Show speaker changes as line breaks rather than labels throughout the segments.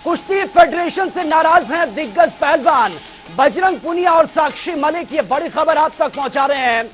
कुश्ती फेडरेशन से नाराज हैं दिग्गज पहलवान बजरंग पुनिया और साक्षी मलिक। ये बड़ी खबर आप तक पहुंचा रहे हैं।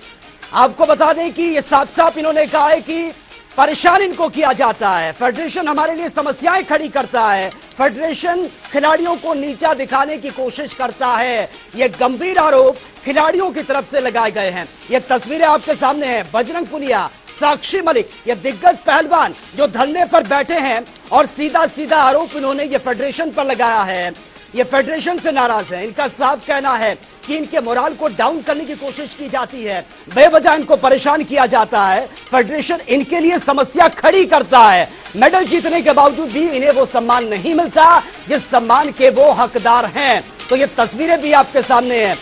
आपको बता दें कि ये साफ साफ इन्होंने कहा है कि परेशान इनको किया जाता है, फेडरेशन हमारे लिए समस्याएं खड़ी करता है, फेडरेशन खिलाड़ियों को नीचा दिखाने की कोशिश करता है। ये गंभीर आरोप खिलाड़ियों की तरफ से लगाए गए हैं। ये तस्वीरें आपके सामने हैं। बजरंग पुनिया, साक्षी मलिक, ये दिग्गज पहलवान जो धरने पर बैठे हैं और सीधा सीधा आरोप इन्होंने ये फेडरेशन पर लगाया है। ये फेडरेशन से नाराज है। इनका साफ कहना है कि इनके मोराल को डाउन करने की कोशिश की जाती है, बेवजह इनको परेशान किया जाता है, फेडरेशन इनके लिए समस्या खड़ी करता है। मेडल जीतने के बावजूद भी इन्हें वो सम्मान नहीं मिलता जिस सम्मान के वो हकदार हैं। तो ये तस्वीरें भी आपके सामने हैं।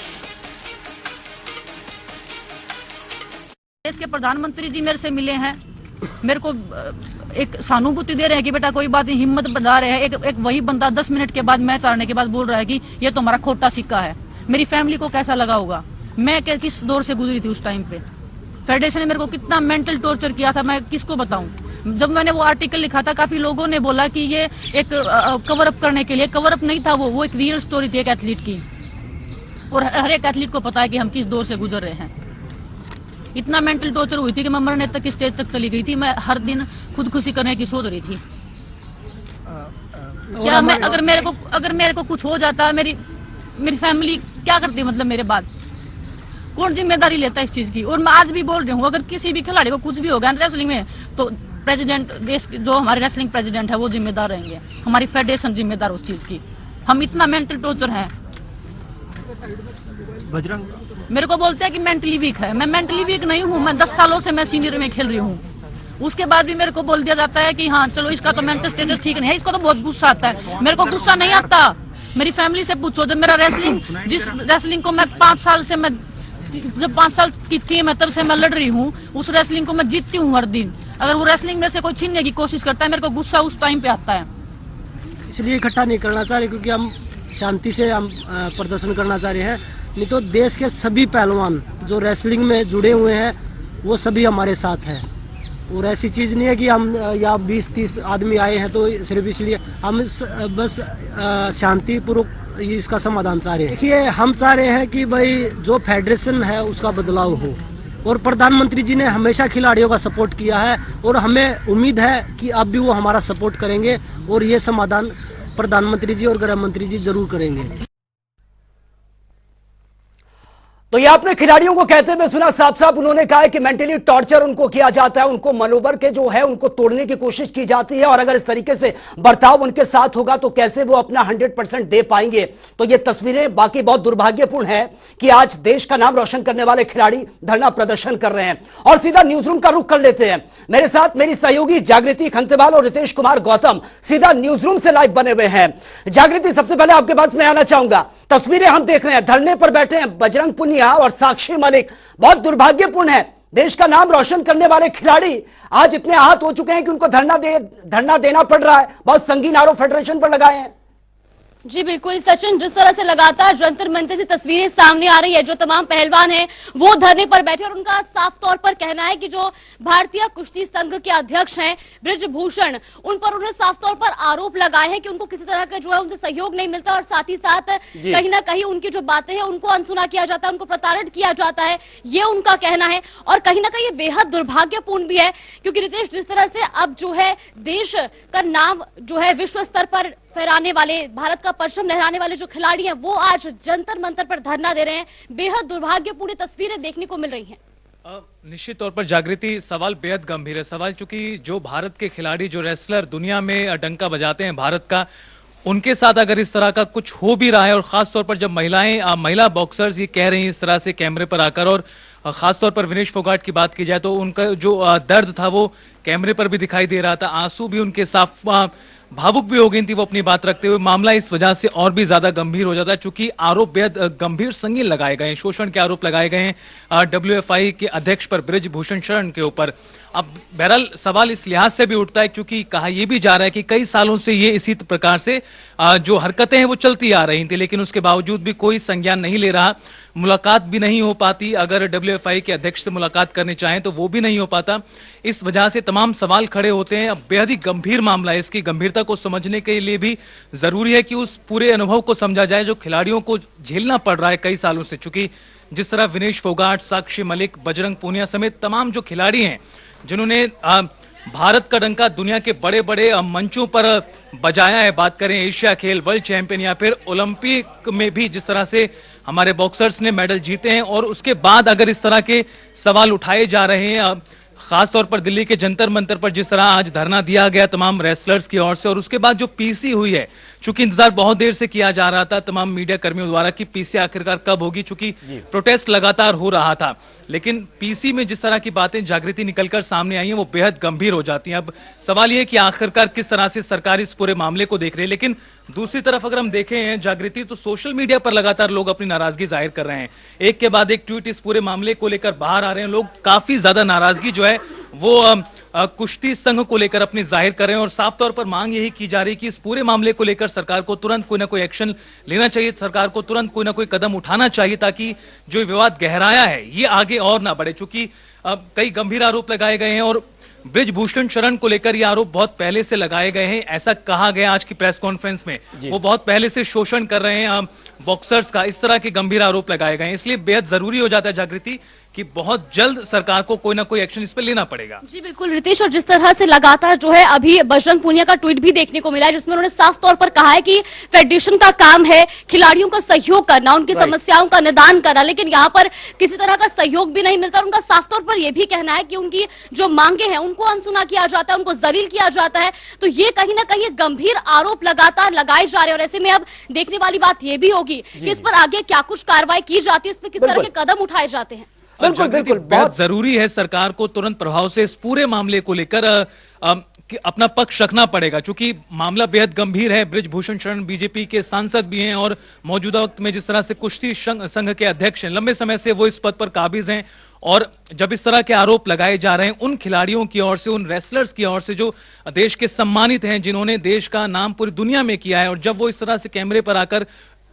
देश के प्रधानमंत्री जी मेरे से मिले हैं, मेरे को एक सहानुभूति दे रहे हैं कि बेटा कोई बात नहीं, हिम्मत बता रहे हैं। एक वही बंदा 10 मिनट के बाद मैच हारने के बाद बोल रहा है कि ये तो हमारा खोटा सिक्का है। मेरी फैमिली को कैसा लगा होगा, मैं किस दौर से गुजरी थी उस टाइम पे। फेडरेशन ने मेरे को कितना मेंटल टॉर्चर किया था, मैं किसको बताऊं। जब मैंने वो आर्टिकल लिखा था, काफी लोगों ने बोला कि ये एक कवर अप करने के लिए, कवर अप नहीं था वो एक रियल स्टोरी थी एक एथलीट की, और हर एक एथलीट को पता है कि हम किस दौर से गुजर रहे हैं। इतना मेंटल टॉर्चर हुई थी कि मैं मरने तक स्टेज तक चली गई थी। मैं हर दिन खुदकुशी करने की सोच रही थी। क्या मैं अगर मेरे को कुछ हो जाता, मेरी फैमिली क्या करती, मतलब मेरे बाद कौन जिम्मेदारी लेता इस चीज की। और मैं आज भी बोल रही हूँ, अगर किसी भी खिलाड़ी को कुछ भी होगा रेसलिंग में तो प्रेसिडेंट, देश जो हमारे रेसलिंग प्रेसिडेंट है वो जिम्मेदार रहेंगे, हमारी फेडरेशन जिम्मेदार उस चीज की। हम इतना मेंटल टॉर्चर है।
बजरंग
मेरे को बोलते हैं कि मेंटली वीक है। मैं मेंटली वीक नहीं हूँ। मैं 10 सालों से मैं सीनियर में खेल रही हूँ। उसके बाद भी मेरे को बोल दिया जाता है कि हाँ चलो इसका तो मेंटल स्टेटस ठीक नहीं है। इसको तो बहुत गुस्सा आता है। मेरे को गुस्सा नहीं आता। मेरी फैमिली से पूछो, जब मेरा जिस रेसलिंग को मैं 5 साल से जब 5 साल की थी मैं, तब से मैं लड़ रही हूँ। उस रेसलिंग को मैं जीतती हूँ हर दिन। अगर वो रेसलिंग में से कोई छीनने की कोशिश करता है, मेरे को गुस्सा उस टाइम पे आता है।
इसलिए इकट्ठा नहीं करना चाह रहे क्योंकि हम शांति से हम प्रदर्शन करना चाह रहे हैं। नहीं तो देश के सभी पहलवान जो रेसलिंग में जुड़े हुए हैं वो सभी हमारे साथ हैं। और ऐसी चीज़ नहीं है कि हम या 20-30 आदमी आए हैं तो सिर्फ इसलिए हम बस शांतिपूर्वक इसका समाधान चाह रहे हैं। देखिए, हम चाह रहे हैं कि भाई जो फेडरेशन है उसका बदलाव हो, और प्रधानमंत्री जी ने हमेशा खिलाड़ियों का सपोर्ट किया है और हमें उम्मीद है कि अब भी वो हमारा सपोर्ट करेंगे और ये समाधान प्रधानमंत्री जी और गृह मंत्री जी जरूर करेंगे।
तो ये आपने खिलाड़ियों को कहते हुए सुना। साफ साफ उन्होंने कहा है कि मेंटली टॉर्चर उनको किया जाता है, उनको मनोबल के जो है उनको तोड़ने की कोशिश की जाती है, और अगर इस तरीके से बर्ताव उनके साथ होगा तो कैसे वो अपना 100% दे पाएंगे। तो ये तस्वीरें बाकी बहुत दुर्भाग्यपूर्ण है कि आज देश का नाम रोशन करने वाले खिलाड़ी धरना प्रदर्शन कर रहे हैं। और सीधा न्यूज रूम का रुख कर लेते हैं। मेरे साथ मेरी सहयोगी जागृति खंतेवाल और रितेश कुमार गौतम सीधा न्यूज रूम से लाइव बने हुए हैं। जागृति, सबसे पहले आपके पास मैं आना चाहूंगा। तस्वीरें हम देख रहे हैं, धरने पर बैठे हैं बजरंग पुनिया और साक्षी मलिक। बहुत दुर्भाग्यपूर्ण है, देश का नाम रोशन करने वाले खिलाड़ी आज इतने आहत हो चुके हैं कि उनको धरना देना पड़ रहा है। बहुत संगीन आरोप फेडरेशन पर लगाए हैं।
जी बिल्कुल सचिन, जिस तरह से लगातार जंतर मंतर से तस्वीरें सामने आ रही है, जो तमाम पहलवान हैं वो धरने पर बैठे, और उनका साफ तौर पर कहना है कि जो भारतीय कुश्ती संघ के अध्यक्ष हैं बृजभूषण, उन पर उन्हें साफ तौर पर आरोप लगाए हैं कि उनको किसी तरह का जो है उनसे सहयोग नहीं मिलता, और साथ ही साथ कहीं ना कहीं उनकी जो बातें हैं उनको अनसुना किया जाता है, उनको प्रताड़ित किया जाता है, ये उनका कहना है। और कहीं ना कहीं ये बेहद दुर्भाग्यपूर्ण भी है, क्योंकि रितेश, जिस तरह से अब जो है देश का नाम जो है विश्व स्तर पर फहराने वाले, भारत का परचम लहराने वाले जो खिलाड़ी हैं वो आज जंतर मंतर पर धरना दे रहे हैं। बेहद दुर्भाग्यपूर्ण तस्वीरें देखने को मिल रही हैं।
निश्चित तौर पर जागृति, सवाल बेहद गंभीर है। सवाल चूंकि जो भारत के खिलाड़ी, जो रेसलर दुनिया में डंका बजाते हैं भारत का, उनके साथ अगर इस तरह का कुछ हो भी रहा है, और खास तौर पर जब महिला बॉक्सर्स ये कह रही हैं इस तरह से कैमरे पर आकर, और खास तौर पर विनेश फोगाट की बात की जाए तो उनका जो दर्द था वो कैमरे पर भी दिखाई दे रहा था, आंसू भी उनके साफ, भावुक भी हो गई थी वो अपनी बात रखते हुए। मामला इस वजह से और भी ज्यादा गंभीर हो जाता है चूंकि आरोप बेहद गंभीर संगीन लगाए गए हैं। शोषण के आरोप लगाए गए हैं WFI के अध्यक्ष पर, बृजभूषण शरण के ऊपर। अब बहरहाल सवाल इस लिहाज से भी उठता है क्योंकि कहा यह भी जा रहा है कि कई सालों से ये इसी प्रकार से जो हरकतें हैं वो चलती आ रही थी, लेकिन उसके बावजूद भी कोई संज्ञान नहीं ले रहा मुलाकात भी नहीं हो पाती, अगर WFI के अध्यक्ष से मुलाकात करनी चाहें तो वो भी नहीं हो पाता। इस वजह से तमाम सवाल खड़े होते हैं। अब बेहद ही गंभीर मामला है, इसकी गंभीरता को समझने के लिए भी जरूरी है कि उस पूरे अनुभव को समझा जाए जो खिलाड़ियों को झेलना पड़ रहा है कई सालों से। चूंकि जिस तरह विनेश फोगाट, साक्षी मलिक, बजरंग पूनिया समेत तमाम जो खिलाड़ी हैं जिन्होंने भारत का डंका दुनिया के बड़े बड़े मंचों पर बजाया है, बात करें एशिया खेल, वर्ल्ड चैंपियन या फिर ओलंपिक में भी जिस तरह से हमारे बॉक्सर्स ने मेडल जीते हैं, और उसके बाद अगर इस तरह के सवाल उठाए जा रहे हैं, खास तौर पर दिल्ली के जंतर मंतर पर जिस तरह आज धरना दिया गया तमाम रेसलर्स की ओर से, और उसके बाद जो पीसी हुई है, चूंकि इंतजार बहुत देर से किया जा रहा था तमाम मीडिया कर्मियों द्वारा कि पीसी आखिरकार कब होगी, चूंकि प्रोटेस्ट लगातार हो रहा था, लेकिन पीसी में जिस तरह की बातें जागृति निकलकर सामने आई हैं वो बेहद गंभीर हो जाती हैं। अब सवाल ये कि आखिरकार किस तरह से सरकार इस पूरे मामले को देख रही है। लेकिन दूसरी तरफ अगर हम देखें जागृति, तो सोशल मीडिया पर लगातार लोग अपनी नाराजगी जाहिर कर रहे हैं, एक के बाद एक ट्वीट इस पूरे मामले को लेकर बाहर आ रहे हैं। लोग काफी ज्यादा नाराजगी जो है वो कुश्ती संघ को लेकर अपनी जाहिर कर रहे हैं, और साफ तौर पर मांग यही की जा रही है कि इस पूरे मामले को लेकर सरकार को तुरंत कोई ना कोई एक्शन लेना चाहिए, सरकार को तुरंत कोई ना कोई कदम उठाना चाहिए ताकि जो विवाद गहराया है ये आगे और ना बढ़े। चूंकि कई गंभीर आरोप लगाए गए हैं और ब्रिजभूषण शरण को लेकर ये आरोप बहुत पहले से लगाए गए हैं, ऐसा कहा गया आज की प्रेस कॉन्फ्रेंस में। वो बहुत पहले से शोषण कर रहे हैं बॉक्सर्स का, इस तरह के गंभीर आरोप लगाए गए हैं। इसलिए बेहद जरूरी हो जाता है जागृति कि बहुत जल्द सरकार को कोई ना कोई एक्शन इस पर लेना पड़ेगा।
जी बिल्कुल रितेश, और जिस तरह से लगातार जो है अभी बजरंग पूनिया का ट्वीट भी देखने को मिला है जिसमें उन्होंने साफ तौर पर कहा है कि फेडरेशन का काम है खिलाड़ियों का सहयोग करना, उनकी समस्याओं का निदान करना, लेकिन यहाँ पर किसी तरह का सहयोग भी नहीं मिलता। उनका साफ तौर पर यह भी कहना है कि उनकी जो मांगे हैं उनको अनसुना किया जाता है, उनको जलील किया जाता है। तो ये कहीं ना कहीं गंभीर आरोप लगातार लगाए जा रहे हैं, और ऐसे में अब देखने वाली बात यह भी होगी कि इस पर आगे क्या कुछ कार्रवाई की जाती है, इस पर किस तरह के कदम उठाए जाते हैं।
बिल्कुल बिल्कुल,
बहुत जरूरी है सरकार को तुरंत प्रभाव से इस पूरे मामले को लेकर अपना पक्ष रखना पड़ेगा, क्योंकि मामला बेहद गंभीर है। ब्रिजभूषण शरण बीजेपी के सांसद भी हैं और मौजूदा वक्त में जिस तरह से कुश्ती संघ के अध्यक्ष हैं, लंबे समय से वो इस पद पर काबिज हैं, और जब इस तरह के आरोप लगाए जा रहे हैं उन खिलाड़ियों की ओर से, उन रेसलर्स की ओर से जो देश के सम्मानित हैं, जिन्होंने देश का नाम पूरी दुनिया में किया है, और जब वो इस तरह से कैमरे पर आकर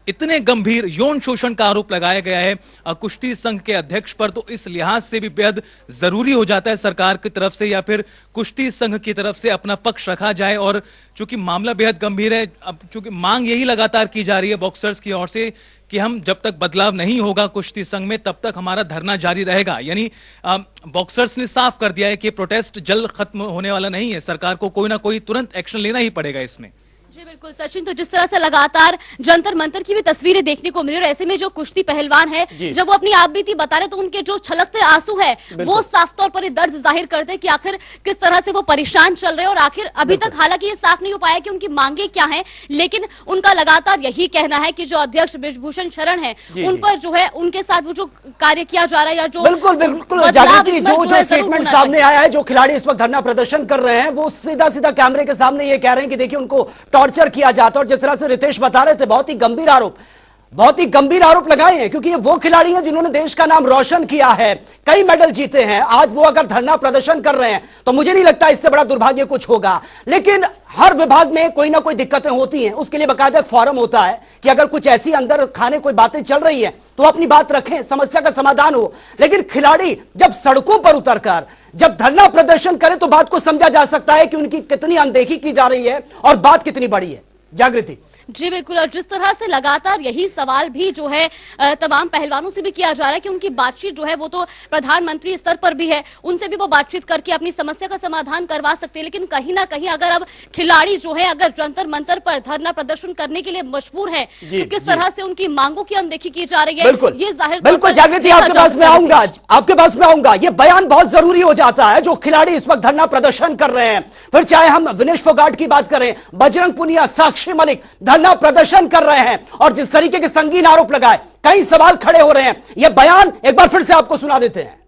इतने गंभीर यौन शोषण का आरोप लगाया गया है कुश्ती संघ के अध्यक्ष पर, तो इस लिहाज से भी बेहद जरूरी हो जाता है सरकार की तरफ से या फिर कुश्ती संघ की तरफ से अपना पक्ष रखा जाए। और चूंकि मामला बेहद गंभीर है, अब चूंकि मांग यही लगातार की जा रही है बॉक्सर्स की ओर से कि हम जब तक बदलाव नहीं होगा कुश्ती संघ में तब तक हमारा धरना जारी रहेगा। यानी बॉक्सर्स ने साफ कर दिया है कि प्रोटेस्ट जल्द खत्म होने वाला नहीं है, सरकार को कोई ना कोई तुरंत एक्शन लेना ही पड़ेगा इसमें।
जी बिल्कुल सचिन, तो जिस तरह से लगातार जंतर मंतर की भी तस्वीरें देखने को मिली, और ऐसे में जो कुश्ती पहलवान है जब वो अपनी आप बीती बता रहे तो उनके जो छलकते आंसू है वो साफ तौर पर दर्द जाहिर करते हैं कि आखिर किस तरह से वो परेशान चल रहे हैं, और आखिर अभी तक हालांकि ये साफ नहीं हो पाया कि उनकी मांगे क्या हैं, लेकिन उनका लगातार यही कहना है कि जो अध्यक्ष ब्रिजभूषण शरण है उन पर जो है उनके साथ वो जो कार्य किया जा रहा है या जो
बिल्कुल बिल्कुल जागृति जो स्टेटमेंट सामने आया है, जो खिलाड़ी इस वक्त धरना प्रदर्शन कर रहे हैं वो सीधा सीधा कैमरे के सामने ये कह रहे हैं कि देखिए उनको टॉर्चर किया जाता है, और जिस तरह से रितेश बता रहे थे बहुत ही गंभीर आरोप लगाए हैं, क्योंकि ये वो खिलाड़ी हैं जिन्होंने देश का नाम रोशन किया है, कई मेडल जीते हैं। आज वो अगर धरना प्रदर्शन कर रहे हैं तो मुझे नहीं लगता इससे बड़ा दुर्भाग्य कुछ होगा। लेकिन हर विभाग में कोई ना कोई दिक्कतें होती हैं, उसके लिए बाकायदा एक फोरम होता है कि अगर कुछ ऐसी अंदर खाने कोई बातें चल रही है तो अपनी बात रखें, समस्या का समाधान हो। लेकिन खिलाड़ी जब सड़कों पर उतरकर जब धरना प्रदर्शन करें तो बात को समझा जा सकता है कि उनकी कितनी अनदेखी की जा रही है और बात कितनी बड़ी है। जागृति
जी बिल्कुल, और जिस तरह से लगातार यही सवाल भी जो है तमाम पहलवानों से भी किया जा रहा है कि उनकी बातचीत जो है वो तो प्रधानमंत्री स्तर पर भी है, उनसे भी वो बातचीत करके अपनी समस्या का समाधान करवा सकते हैं, लेकिन कहीं ना कहीं अगर अब खिलाड़ी जो है अगर जंतर मंतर पर धरना प्रदर्शन करने के लिए मजबूर है तो किस तरह से उनकी मांगों की अनदेखी की जा रही है, ये जाहिर
बिल्कुल जागृति आपके पास में आऊंगा। ये बयान बहुत जरूरी हो जाता है जो खिलाड़ी इस वक्त धरना प्रदर्शन कर रहे हैं, फिर चाहे हम विनेश फोगाट की बात करें, बजरंग पूनिया, साक्षी मलिक धरना प्रदर्शन कर रहे हैं, और जिस तरीके के संगीन आरोप लगाए कई सवाल खड़े हो रहे हैं। यह बयान एक बार फिर से आपको सुना देते हैं।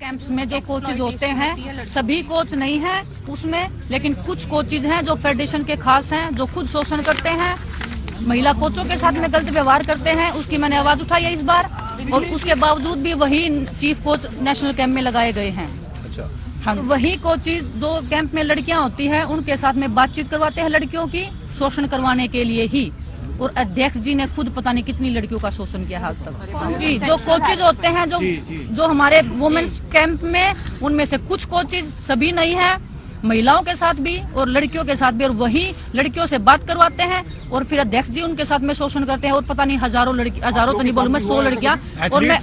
कैंप्स में जो कोचेज होते हैं सभी कोच नहीं है उसमें, लेकिन कुछ कोचेज हैं जो फेडरेशन के खास हैं, जो खुद शोषण करते हैं, महिला कोचों के साथ में गलत व्यवहार करते हैं। उसकी मैंने आवाज उठाई है इस बार, और उसके बावजूद भी वही चीफ कोच नेशनल कैंप में लगाए गए हैं। हाँ, वही कोचेज जो कैंप में लड़कियां होती हैं उनके साथ में बातचीत करवाते हैं लड़कियों की, शोषण करवाने के लिए ही। और अध्यक्ष जी ने खुद पता नहीं कितनी लड़कियों का शोषण किया है आज तक। जी, जो कोचेज होते हैं जो हमारे वुमेन्स कैंप में, उनमें से कुछ कोचेज, सभी नहीं है, महिलाओं के साथ भी और लड़कियों के साथ भी, और वही लड़कियों से बात करवाते हैं और फिर अध्यक्ष जी उनके साथ में शोषण करते हैं। और पता नहीं हजारों तो नहीं बोलूं मैं, 100 लड़कियां, और मैं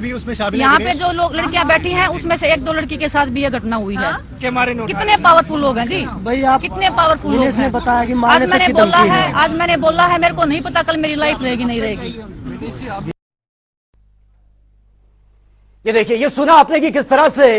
यहाँ पे जो लोग लड़कियां बैठी हैं उसमें से 1-2 लड़की के साथ भी ये घटना हुई है। कितने पावरफुल लोग हैं जी,
भाई आप
कितने पावरफुल लोग हैं।
बताया कि
आज मैंने बोला है, मेरे को नहीं पता कल मेरी लाइफ रहेगी नहीं रहेगी।
ये देखिए, ये सुना आपने कि किस तरह से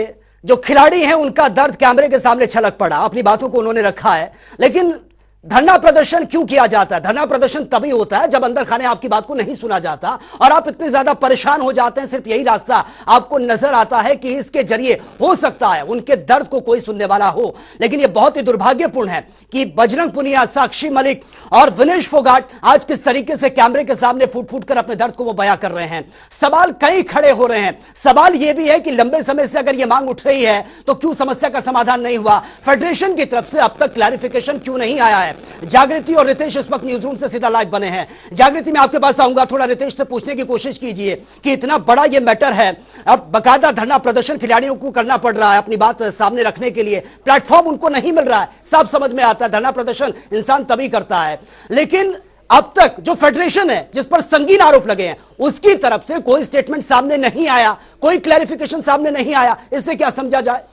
जो खिलाड़ी हैं उनका दर्द कैमरे के सामने छलक पड़ा। अपनी बातों को उन्होंने रखा है, लेकिन धरना प्रदर्शन क्यों किया जाता है? धरना प्रदर्शन तभी होता है जब अंदर खाने आपकी बात को नहीं सुना जाता और आप इतने ज्यादा परेशान हो जाते हैं। सिर्फ यही रास्ता आपको नजर आता है कि इसके जरिए हो सकता है उनके दर्द को कोई सुनने वाला हो। लेकिन यह बहुत ही दुर्भाग्यपूर्ण है कि बजरंग पुनिया, साक्षी मलिक और विनेश फोगाट आज किस तरीके से कैमरे के सामने फूट फूट कर अपने दर्द को वो बयां कर रहे हैं। सवाल कई खड़े हो रहे हैं। सवाल यह भी है कि लंबे समय से अगर यह मांग उठ रही है तो क्यों समस्या का समाधान नहीं हुआ? फेडरेशन की तरफ से अब तक क्लैरिफिकेशन क्यों नहीं आया है? जागृति और रितेश इस वक्त न्यूज रूम से सीधा लाइव बने हैं। जागृति, मैं आपके पास आऊंगा, थोड़ा रितेश से पूछने की कोशिश कीजिए कि इतना बड़ा ये मैटर है, अब बकायदा धरना प्रदर्शन खिलाड़ियों को करना पड़ रहा है अपनी बात सामने रखने के लिए, प्लेटफॉर्म उनको नहीं मिल रहा है। सब समझ में आता है धरना प्रदर्शन इंसान तभी करता है, लेकिन अब तक जो फेडरेशन है जिस पर संगीन आरोप लगे हैं उसकी तरफ से कोई स्टेटमेंट सामने नहीं आया, कोई क्लैरिफिकेशन सामने नहीं आया। इससे क्या समझा जाए?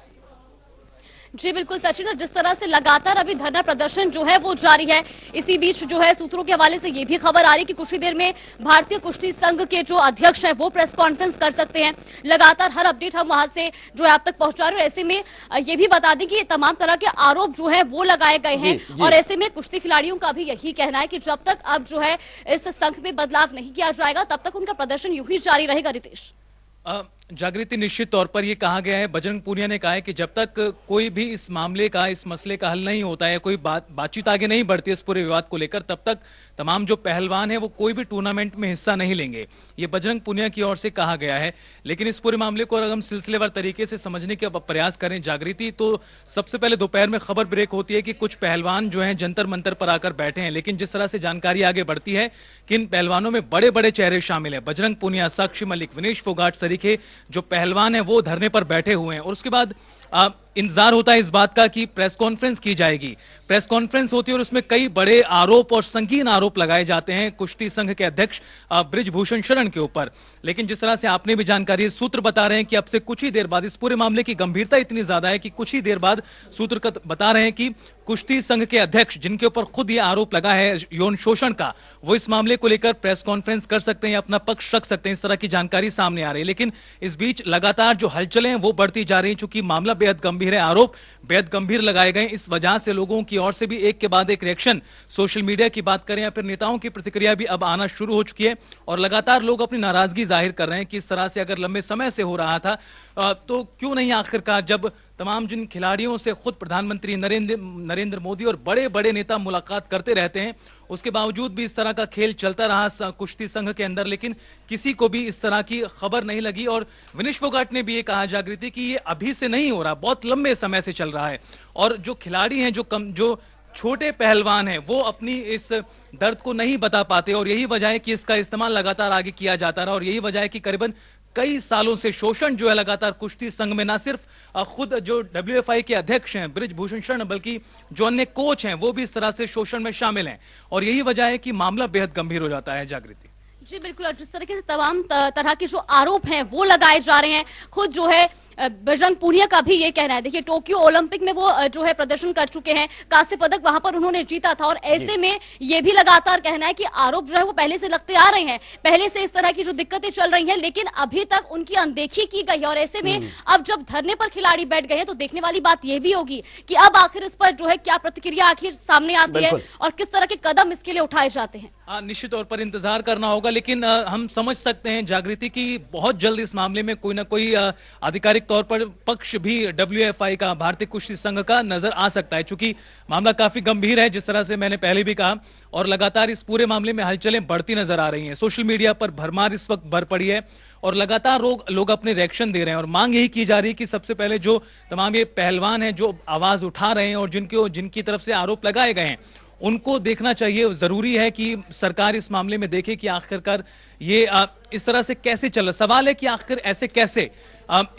जी बिल्कुल सचिन, और जिस तरह से लगातार अभी धरना प्रदर्शन जो है वो जारी है, इसी बीच जो है सूत्रों के हवाले से ये भी खबर आ रही है कि कुछ ही देर में भारतीय कुश्ती संघ के जो अध्यक्ष हैं वो प्रेस कॉन्फ्रेंस कर सकते हैं। लगातार हर अपडेट हम वहां से जो है आप तक पहुंचा रहे हैं। ऐसे में ये भी बता दें कि तमाम तरह के आरोप जो है वो लगाए गए हैं और ऐसे में कुश्ती खिलाड़ियों का भी यही कहना है कि जब तक अब जो है इस संघ में बदलाव नहीं किया जाएगा तब तक उनका प्रदर्शन यूं ही जारी रहेगा। रितेश,
जागृति, निश्चित तौर पर यह कहा गया है, बजरंग पुनिया ने कहा है कि जब तक कोई भी इस मामले का, इस मसले का हल नहीं होता है, कोई बातचीत आगे नहीं बढ़ती इस पूरे विवाद को लेकर, तब तक तमाम जो पहलवान है वो कोई भी टूर्नामेंट में हिस्सा नहीं लेंगे। ये बजरंग पुनिया की ओर से कहा गया है। लेकिन इस पूरे मामले को अगर हम सिलसिलेवार तरीके से समझने के प्रयास करें जागृति, तो सबसे पहले दोपहर में खबर ब्रेक होती है कि कुछ पहलवान जो है जंतर मंतर पर आकर बैठे हैं। लेकिन जिस तरह से जानकारी आगे बढ़ती है कि इन पहलवानों में बड़े बड़े चेहरे शामिल हैं, बजरंग पुनिया, साक्षी मलिक, विनेश फोगाट सरीखे जो पहलवान हैं वो धरने पर बैठे हुए हैं। और उसके बाद इंतजार होता है इस बात का कि प्रेस कॉन्फ्रेंस की जाएगी। प्रेस कॉन्फ्रेंस होती है और उसमें कई बड़े आरोप और संगीन आरोप लगाए जाते हैं कुश्ती संघ के अध्यक्ष बृजभूषण शरण के ऊपर। लेकिन जिस तरह से आपने भी जानकारी, सूत्र बता रहे हैं कि अब से कुछ ही देर बाद, इस पूरे मामले की गंभीरता इतनी ज्यादा है कि कुछ ही देर बाद सूत्र बता रहे हैं कि कुश्ती संघ के अध्यक्ष जिनके ऊपर खुद ये आरोप लगा है यौन शोषण का, वो इस मामले को लेकर प्रेस कॉन्फ्रेंस कर सकते हैं, अपना पक्ष रख सकते हैं। इस तरह की जानकारी सामने आ रही है। लेकिन इस बीच लगातार जो हलचलें हैं वो बढ़ती जा रही हैं। चूंकि मामला बेहद गंभीर है, आरोप बेहद गंभीर लगाए गए, इस वजह से लोगों की ओर से भी एक के बाद एक रिएक्शन, सोशल मीडिया की बात करें या फिर नेताओं की प्रतिक्रिया भी अब आना शुरू हो चुकी है। और लगातार लोग अपनी नाराजगी जाहिर कर रहे हैं कि इस तरह से अगर लंबे समय से हो रहा था तो क्यों नहीं आखिरकार, जब तमाम जिन खिलाड़ियों से खुद प्रधानमंत्री नरेंद्र मोदी और बड़े बड़े नेता मुलाकात करते रहते हैं, उसके बावजूद भी इस तरह का खेल चलता रहा कुश्ती संघ के अंदर, लेकिन किसी को भी इस तरह की खबर नहीं लगी। और विनेश फोगाट ने भी ये कहा जागृति कि ये अभी से नहीं हो रहा, बहुत लंबे समय से चल रहा है। और जो खिलाड़ी हैं, जो छोटे पहलवान हैं, वो अपनी इस दर्द को नहीं बता पाते और यही वजह है कि इसका इस्तेमाल लगातार आगे किया जाता रहा। और यही वजह है कि करीबन कई सालों से शोषण जो है लगातार कुश्ती संघ में, ना सिर्फ खुद जो WFI के अध्यक्ष हैं बृजभूषण शरण, बल्कि जो अन्य कोच हैं वो भी इस तरह से शोषण में शामिल हैं। और यही वजह है कि मामला बेहद गंभीर हो जाता है जागृति।
जी बिल्कुल, और जिस तरीके से तमाम तरह के जो आरोप हैं वो लगाए जा रहे हैं, खुद जो है बजरंग पुनिया का भी ये कहना है। देखिए, टोक्यो ओलंपिक में वो जो है प्रदर्शन कर चुके हैं, कांस्य पदक वहां पर उन्होंने जीता था। और ऐसे में ये भी लगातार कहना है कि आरोप जो है वो पहले से लगते आ रहे हैं, पहले से इस तरह की जो दिक्कतें चल रही हैं, लेकिन अभी तक उनकी अनदेखी की गई है। और ऐसे में अब जब धरने पर खिलाड़ी बैठ गए हैं तो देखने वाली बात यह भी होगी कि अब आखिर इस पर जो है क्या प्रतिक्रिया आखिर सामने आती है और किस तरह के कदम इसके लिए उठाए जाते हैं।
निश्चित तौर पर इंतजार करना होगा। लेकिन हम समझ सकते हैं जागृति की बहुत जल्द इस मामले में कोई ना कोई आधिकारिक तौर पर पक्ष भी WFI का, भारतीय कुश्ती संघ का नजर आ सकता है। चूंकि मामला काफी गंभीर है, जिस तरह से मैंने पहले भी कहा, और लगातार इस पूरे मामले में हलचलें बढ़ती नजर आ रही हैं। सोशल मीडिया पर भरमार इस वक्त भर पड़ी है और लगातार लोग अपने रिएक्शन दे रहे हैं। और मांग यही की जा रही है कि सबसे पहले जो तमाम ये पहलवान हैं जो आवाज उठा रहे हैं और जिनकी तरफ से आरोप लगाए गए हैं, उनको देखना चाहिए। जरूरी है कि सरकार इस मामले में देखे कि आखिरकार ये इस तरह से कैसे चल रहा। सवाल है कि आखिर ऐसे कैसे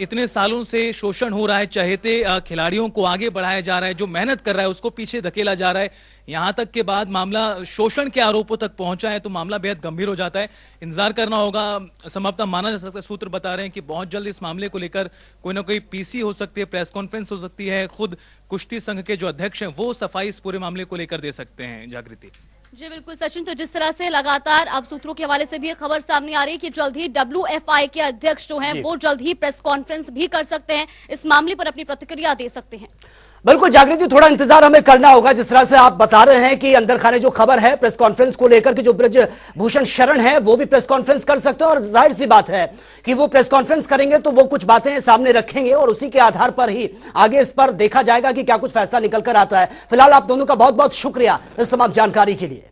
इतने सालों से शोषण हो रहा है, चहेते खिलाड़ियों को आगे बढ़ाया जा रहा है, जो मेहनत कर रहा है उसको पीछे धकेला जा रहा है, यहां तक के बाद मामला शोषण के आरोपों तक पहुंचा है तो मामला बेहद गंभीर हो जाता है। इंतजार करना होगा। संभवतः माना जा सकता है, सूत्र बता रहे हैं कि बहुत जल्द इस मामले को लेकर कोई ना कोई पीसी हो सकती है, प्रेस कॉन्फ्रेंस हो सकती है, खुद कुश्ती संघ के जो अध्यक्ष हैं वो सफाई इस पूरे मामले को लेकर दे सकते हैं। जागृति
जी बिल्कुल सचिन, तो जिस तरह से लगातार अब सूत्रों के हवाले से भी एक खबर सामने आ रही है कि जल्द ही WFI के अध्यक्ष जो हैं वो जल्द ही प्रेस कॉन्फ्रेंस भी कर सकते हैं, इस मामले पर अपनी प्रतिक्रिया दे सकते हैं।
बिल्कुल जागृति, थोड़ा इंतजार हमें करना होगा। जिस तरह से आप बता रहे हैं कि अंदर खाने जो खबर है प्रेस कॉन्फ्रेंस को लेकर कि जो ब्रजभूषण शरण है वो भी प्रेस कॉन्फ्रेंस कर सकते हैं, और जाहिर सी बात है कि वो प्रेस कॉन्फ्रेंस करेंगे तो वो कुछ बातें सामने रखेंगे और उसी के आधार पर ही आगे इस पर देखा जाएगा कि क्या कुछ फैसला निकल कर आता है। फिलहाल आप दोनों का बहुत बहुत शुक्रिया इस तमाम जानकारी के लिए।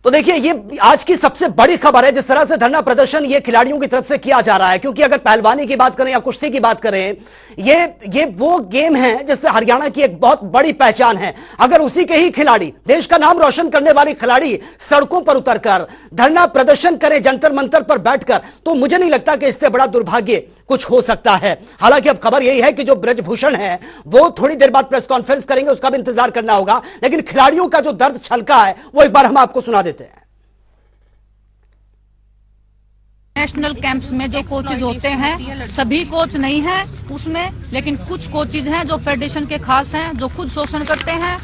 तो देखिए, ये आज की सबसे बड़ी खबर है। जिस तरह से धरना प्रदर्शन ये खिलाड़ियों की तरफ से किया जा रहा है, क्योंकि अगर पहलवानी की बात करें या कुश्ती की बात करें, ये वो गेम है जिससे हरियाणा की एक बहुत बड़ी पहचान है। अगर उसी के ही खिलाड़ी, देश का नाम रोशन करने वाले खिलाड़ी सड़कों पर उतरकर धरना प्रदर्शन करें, जंतर मंतर पर बैठकर, तो मुझे नहीं लगता कि इससे बड़ा दुर्भाग्य कुछ हो सकता है। हालांकि अब खबर यही है कि जो ब्रजभूषण है वो थोड़ी देर बाद प्रेस कॉन्फ्रेंस करेंगे, उसका भी इंतजार करना होगा। लेकिन खिलाड़ियों का जो दर्द छलका है वो एक बार हम आपको सुना देते हैं।
नेशनल कैंप्स में जो कोचेज होते हैं, सभी कोच नहीं हैं उसमें, लेकिन कुछ कोचेज हैं जो फेडरेशन के खास हैं, जो खुद शोषण करते हैं,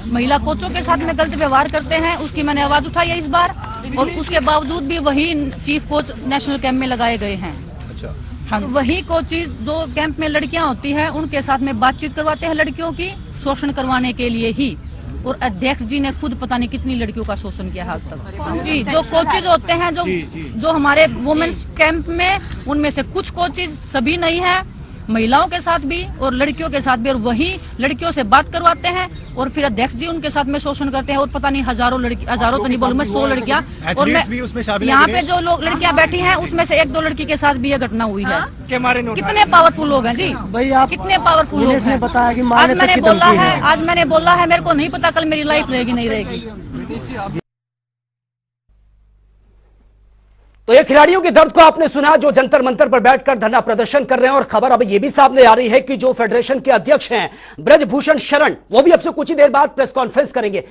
महिला कोचों के साथ में गलत व्यवहार करते हैं। उसकी मैंने आवाज उठाई है इस बार, और उसके बावजूद भी वही चीफ कोच नेशनल कैंप में लगाए गए हैं। हाँ, वही कोचेज जो कैंप में लड़कियां होती हैं उनके साथ में बातचीत करवाते हैं लड़कियों की, शोषण करवाने के लिए ही। और अध्यक्ष जी ने खुद पता नहीं कितनी लड़कियों का शोषण किया है आज तक। जी, जो कोचेज होते हैं जो हमारे वुमेन्स कैंप में, उनमें से कुछ कोचेज, सभी नहीं है, महिलाओं के साथ भी और लड़कियों के साथ भी, और वही लड़कियों से बात करवाते हैं और फिर अध्यक्ष जी उनके साथ में शोषण करते हैं। और पता नहीं हजारों तो नहीं बोलूं मैं, 100 लड़कियां, और मैं यहाँ पे जो लोग लड़कियां बैठी हैं उसमें से 1-2 लड़की के साथ भी यह घटना हुई है। कितने पावरफुल लोग हैं जी
भाई, आप
कितने पावरफुल लोग हैं।
बताया कि
आज मैंने बोला है, मेरे को नहीं पता कल मेरी लाइफ रहेगी नहीं रहेगी।
तो ये खिलाड़ियों के दर्द को आपने सुना, जो जंतर मंतर पर बैठकर धरना प्रदर्शन कर रहे हैं। और खबर अब ये भी सामने आ रही है कि जो फेडरेशन के अध्यक्ष हैं ब्रजभूषण शरण, वो भी अब से कुछ ही देर बाद प्रेस कॉन्फ्रेंस करेंगे।